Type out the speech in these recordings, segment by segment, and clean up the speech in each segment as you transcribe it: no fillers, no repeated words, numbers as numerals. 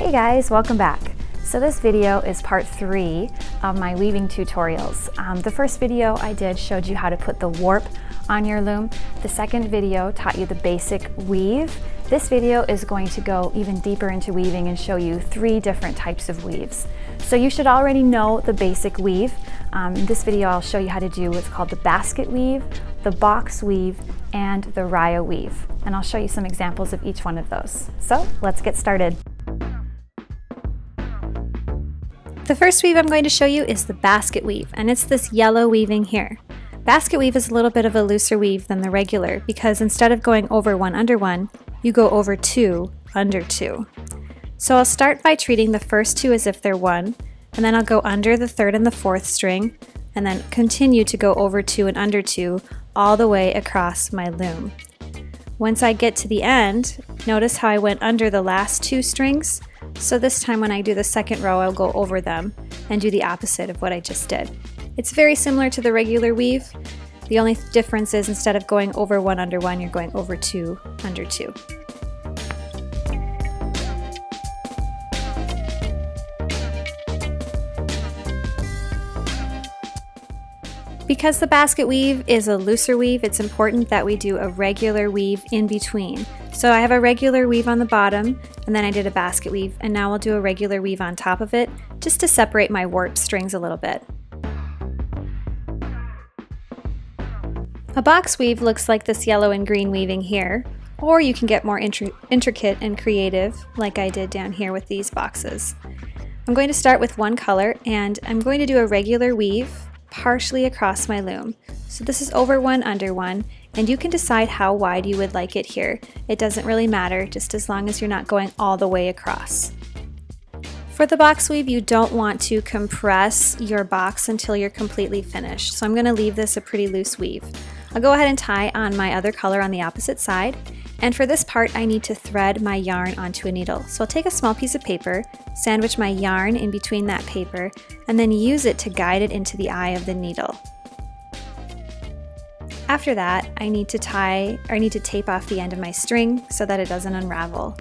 Hey guys, welcome back. So this video is part 3 of my weaving tutorials. The first video I did showed you how to put the warp on your loom. The second video taught you the basic weave. This video is going to go even deeper into weaving and show you 3 different types of weaves. So you should already know the basic weave. In this video I'll show you how to do what's called the basket weave, the box weave, and the Rya Weave. And I'll show you some examples of each one of those. So let's get started. The first weave I'm going to show you is the basket weave, and it's this yellow weaving here. Basket weave is a little bit of a looser weave than the regular because instead of going over 1 under 1, you go over 2 under 2. So I'll start by treating the first 2 as if they're 1, and then I'll go under the 3rd and the 4th string, and then continue to go over 2 and under 2 all the way across my loom. Once I get to the end, notice how I went under the last 2 strings. So this time when I do the second row, I'll go over them and do the opposite of what I just did. It's very similar to the regular weave. The only difference is instead of going over 1 under 1, you're going over 2 under 2. Because the basket weave is a looser weave, it's important that we do a regular weave in between. So I have a regular weave on the bottom, and then I did a basket weave, and now I'll do a regular weave on top of it, just to separate my warp strings a little bit. A box weave looks like this yellow and green weaving here, or you can get more intricate and creative, like I did down here with these boxes. I'm going to start with one color, and I'm going to do a regular weave partially across my loom. So this is over 1 under 1, and you can decide how wide you would like it here. It doesn't really matter, just as long as you're not going all the way across. For the box weave, you don't want to compress your box until you're completely finished. So I'm going to leave this a pretty loose weave. I'll go ahead and tie on my other color on the opposite side. And for this part, I need to thread my yarn onto a needle. So I'll take a small piece of paper, sandwich my yarn in between that paper, and then use it to guide it into the eye of the needle. After that, I need to tape off the end of my string so that it doesn't unravel.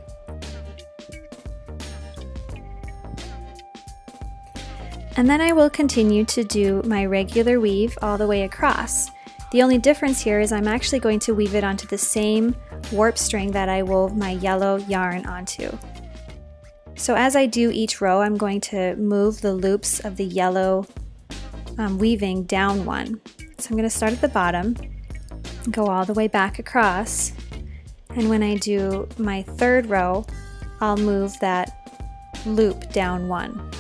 And then I will continue to do my regular weave all the way across. The only difference here is I'm actually going to weave it onto the same warp string that I wove my yellow yarn onto. So as I do each row, I'm going to move the loops of the yellow weaving down 1. So I'm going to start at the bottom, go all the way back across, and when I do my 3rd row, I'll move that loop down 1.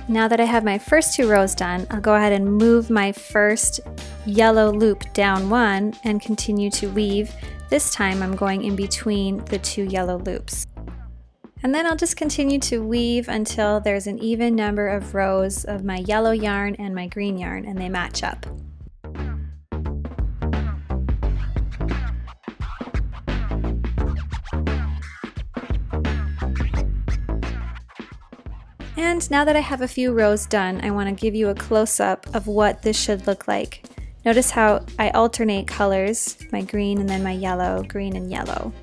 Now that I have my first 2 rows done, I'll go ahead and move my first yellow loop down 1 and continue to weave. This time I'm going in between the 2 yellow loops. And then I'll just continue to weave until there's an even number of rows of my yellow yarn and my green yarn and they match up. And now that I have a few rows done, I want to give you a close-up of what this should look like. Notice how I alternate colors, my green and then my yellow, green and yellow.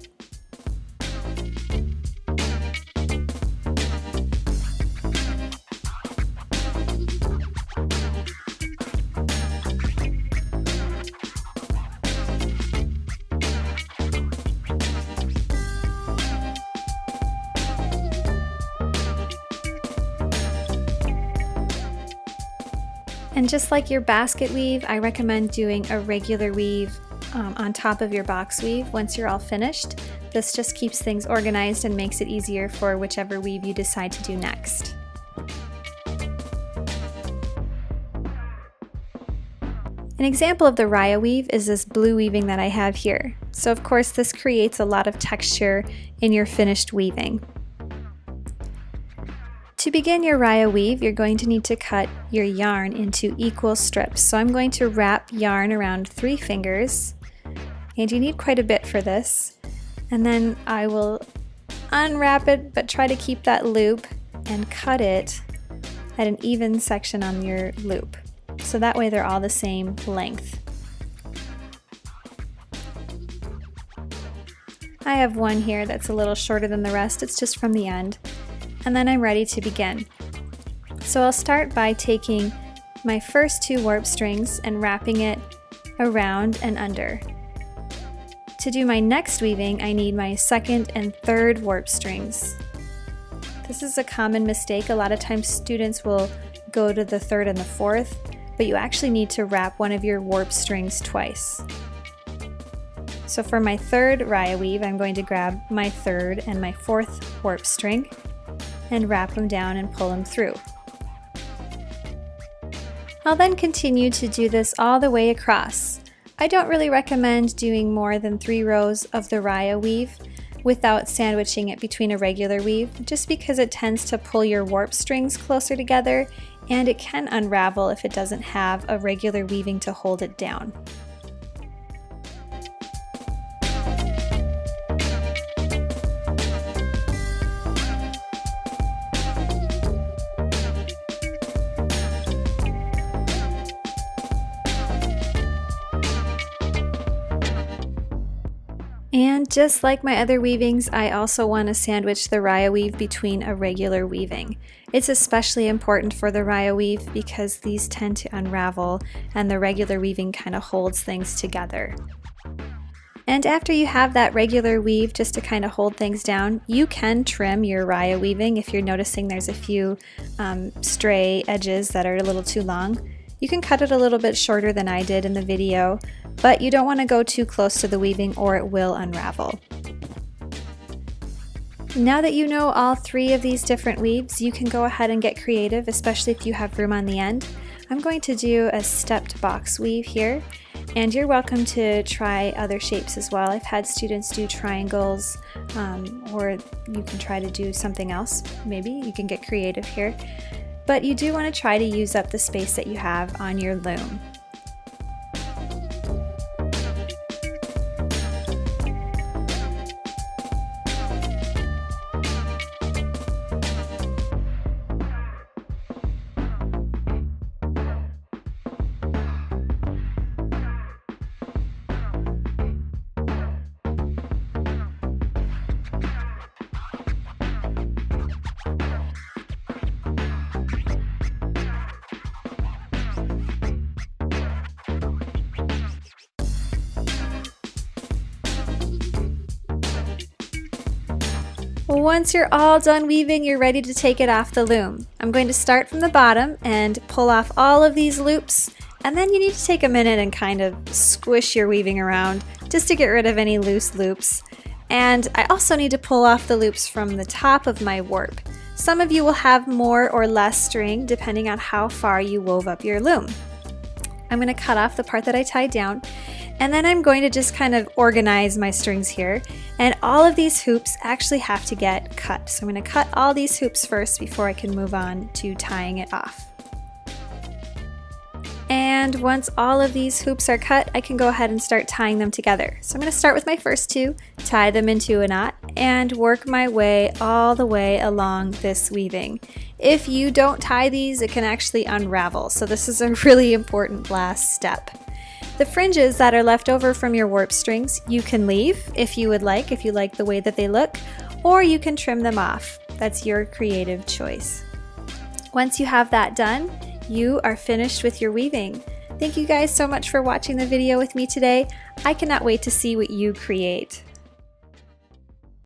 And just like your basket weave, I recommend doing a regular weave on top of your box weave once you're all finished. This just keeps things organized and makes it easier for whichever weave you decide to do next. An example of the Rya weave is this blue weaving that I have here. So of course this creates a lot of texture in your finished weaving. To begin your Rya weave, you're going to need to cut your yarn into equal strips. So I'm going to wrap yarn around 3 fingers, and you need quite a bit for this. And then I will unwrap it, but try to keep that loop and cut it at an even section on your loop. So that way they're all the same length. I have one here that's a little shorter than the rest, it's just from the end. And then I'm ready to begin. So I'll start by taking my first 2 warp strings and wrapping it around and under. To do my next weaving, I need my 2nd and 3rd warp strings. This is a common mistake. A lot of times students will go to the 3rd and the 4th, but you actually need to wrap one of your warp strings twice. So for my 3rd Rya weave, I'm going to grab my 3rd and my 4th warp string and wrap them down and pull them through. I'll then continue to do this all the way across. I don't really recommend doing more than 3 rows of the Rya weave without sandwiching it between a regular weave, just because it tends to pull your warp strings closer together and it can unravel if it doesn't have a regular weaving to hold it down. And just like my other weavings, I also want to sandwich the Rya weave between a regular weaving. It's especially important for the Rya weave because these tend to unravel and the regular weaving kind of holds things together. And after you have that regular weave just to kind of hold things down, you can trim your Rya weaving if you're noticing there's a few stray edges that are a little too long. You can cut it a little bit shorter than I did in the video, but you don't want to go too close to the weaving or it will unravel. Now that you know all 3 of these different weaves, you can go ahead and get creative, especially if you have room on the end. I'm going to do a stepped box weave here, and you're welcome to try other shapes as well. I've had students do triangles, or you can try to do something else. Maybe you can get creative here. But you do want to try to use up the space that you have on your loom. Once you're all done weaving, you're ready to take it off the loom. I'm going to start from the bottom and pull off all of these loops, and then you need to take a minute and kind of squish your weaving around just to get rid of any loose loops. And I also need to pull off the loops from the top of my warp. Some of you will have more or less string depending on how far you wove up your loom. I'm going to cut off the part that I tied down, and then I'm going to just kind of organize my strings here. And all of these hoops actually have to get cut. So I'm going to cut all these hoops first before I can move on to tying it off. And once all of these hoops are cut, I can go ahead and start tying them together. So I'm going to start with my first 2, tie them into a knot, and work my way all the way along this weaving. If you don't tie these, it can actually unravel. So this is a really important last step. The fringes that are left over from your warp strings, you can leave if you would like, if you like the way that they look, or you can trim them off. That's your creative choice. Once you have that done, you are finished with your weaving. Thank you guys so much for watching the video with me today. I cannot wait to see what you create.